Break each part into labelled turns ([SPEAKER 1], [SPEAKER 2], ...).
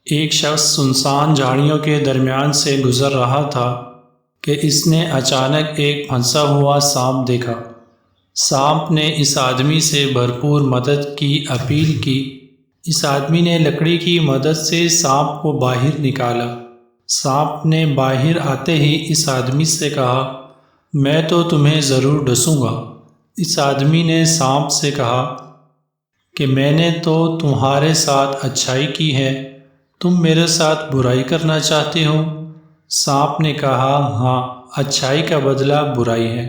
[SPEAKER 1] ایک شخص سنسان جھاڑیوں کے درمیان سے گزر رہا تھا کہ اس نے اچانک ایک پھنسا ہوا سانپ دیکھا۔ سانپ نے اس آدمی سے بھرپور مدد کی اپیل کی۔ اس آدمی نے لکڑی کی مدد سے سانپ کو باہر نکالا۔ سانپ نے باہر آتے ہی اس آدمی سے کہا، میں تو تمہیں ضرور ڈسوں گا۔ اس آدمی نے سانپ سے کہا کہ میں نے تو تمہارے ساتھ اچھائی کی ہے، تم میرے ساتھ برائی کرنا چاہتے ہو؟ سانپ نے کہا، ہاں، اچھائی کا بدلہ برائی ہے۔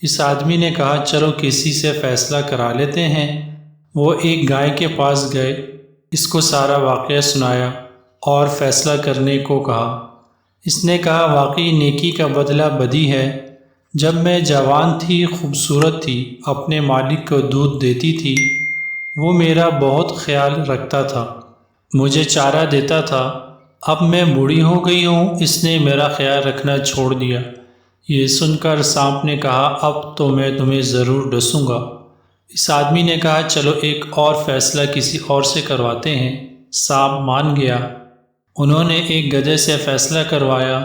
[SPEAKER 1] اس آدمی نے کہا، چلو کسی سے فیصلہ کرا لیتے ہیں۔ وہ ایک گائے کے پاس گئے، اس کو سارا واقعہ سنایا اور فیصلہ کرنے کو کہا۔ اس نے کہا، واقعی نیکی کا بدلہ بدی ہے۔ جب میں جوان تھی، خوبصورت تھی، اپنے مالک کو دودھ دیتی تھی، وہ میرا بہت خیال رکھتا تھا، مجھے چارہ دیتا تھا۔ اب میں بوڑھی ہو گئی ہوں، اس نے میرا خیال رکھنا چھوڑ دیا۔ یہ سن کر سانپ نے کہا، اب تو میں تمہیں ضرور ڈسوں گا۔ اس آدمی نے کہا، چلو ایک اور فیصلہ کسی اور سے کرواتے ہیں۔ سانپ مان گیا۔ انہوں نے ایک گدھے سے فیصلہ کروایا۔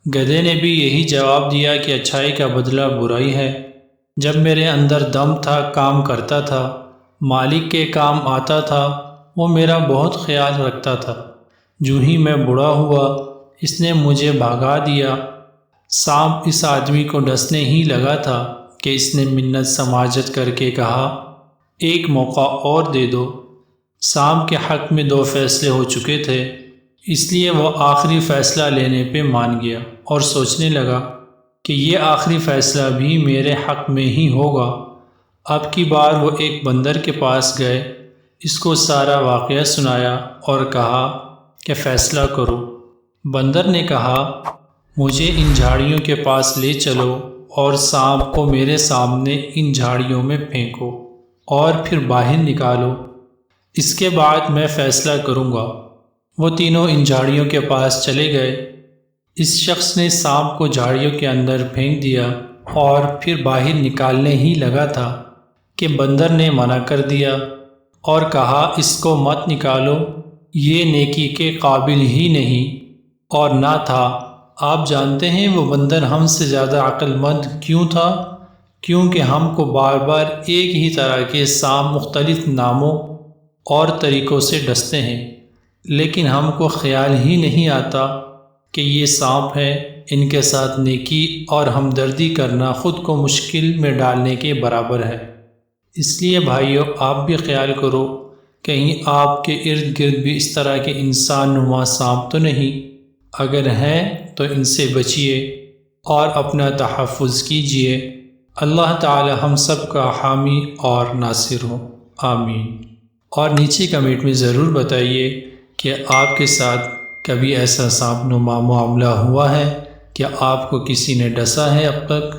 [SPEAKER 1] گدھے نے بھی یہی جواب دیا کہ اچھائی کا بدلہ برائی ہے۔ جب میرے اندر دم تھا، کام کرتا تھا، مالک کے کام آتا تھا، وہ میرا بہت خیال رکھتا تھا۔ جو ہی میں بوڑھا ہوا، اس نے مجھے بھگا دیا۔ سانپ اس آدمی کو ڈسنے ہی لگا تھا کہ اس نے منت سماجت کر کے کہا، ایک موقع اور دے دو۔ سانپ کے حق میں 2 فیصلے ہو چکے تھے، اس لیے وہ آخری فیصلہ لینے پہ مان گیا اور سوچنے لگا کہ یہ آخری فیصلہ بھی میرے حق میں ہی ہوگا۔ اب کی بار وہ ایک بندر کے پاس گئے، اس کو سارا واقعہ سنایا اور کہا کہ فیصلہ کرو۔ بندر نے کہا، مجھے ان جھاڑیوں کے پاس لے چلو اور سانپ کو میرے سامنے ان جھاڑیوں میں پھینکو اور پھر باہر نکالو، اس کے بعد میں فیصلہ کروں گا۔ وہ تینوں ان جھاڑیوں کے پاس چلے گئے۔ اس شخص نے سانپ کو جھاڑیوں کے اندر پھینک دیا اور پھر باہر نکالنے ہی لگا تھا کہ بندر نے منع کر دیا اور کہا، اس کو مت نکالو، یہ نیکی کے قابل ہی نہیں اور نہ تھا۔ آپ جانتے ہیں وہ بندر ہم سے زیادہ عقل مند کیوں تھا؟ کیونکہ ہم کو بار بار ایک ہی طرح کے سانپ مختلف ناموں اور طریقوں سے ڈستے ہیں، لیکن ہم کو خیال ہی نہیں آتا کہ یہ سانپ ہے، ان کے ساتھ نیکی اور ہمدردی کرنا خود کو مشکل میں ڈالنے کے برابر ہے۔ اس لیے بھائیو، آپ بھی خیال کرو، کہیں آپ کے ارد گرد بھی اس طرح کے انسان نما سانپ تو نہیں؟ اگر ہیں تو ان سے بچیے اور اپنا تحفظ کیجیے۔ اللہ تعالی ہم سب کا حامی اور ناصر ہو، آمین۔ اور نیچے کمنٹ میں ضرور بتائیے کہ آپ کے ساتھ کبھی ایسا سانپ نما معاملہ ہوا ہے؟ کیا آپ کو کسی نے ڈسا ہے اب تک؟